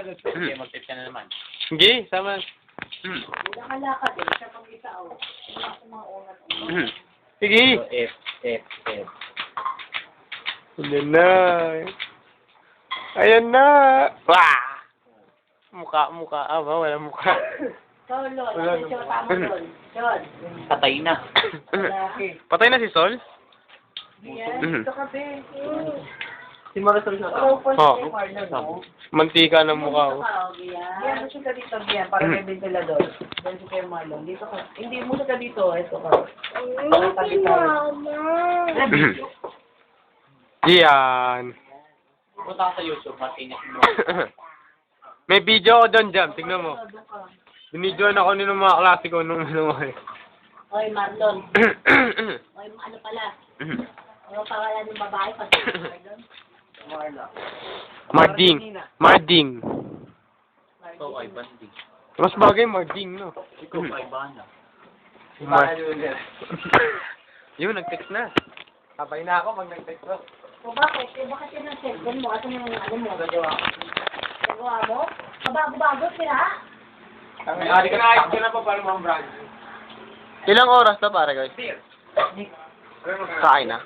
sagot ko. Sige, mag-test ka na naman. Sige, sama. Nakalakad eh, sa pag-itao. Wala ko mga unat. Sige. So, F. Ayan na. Ayan na. Wah! Mukha. Ah, ba? Wala mukha. Sol, Lol. Ano yung tama, Lol? Sol. Patay na. Patay na si Sol? Yan, ito ka, be. Si Marisol siya. Oh, Oh. Mantika ng mukha ko. Yan, kasi ka dito, Bian, para may ventilador. Diyan si Kuya Marlon. Dito ka. Hindi, muna ka dito. Ito ka. Yan. Punta ka sa YouTube, matinis mo. May video ako doon, Jam. Tignan mo. Binidyoan ako nung mga klase ko nung ano eh. Oy, Marlon. Oy, ano pala? Ano pangalan ng babae? Marding. Ikaw ay bandi. Mas bagay Marding, no? Ikaw ay bana. Yun, nag-text na. Sabay na ako pag nag-text ko. O bakit? Bakit yun ang cellphone mo? Asan yung ano mo? Nagawa mo? Bago-bago, sira? Ari ka na pa para mga brand. Ilang oras na para guys? Kain na.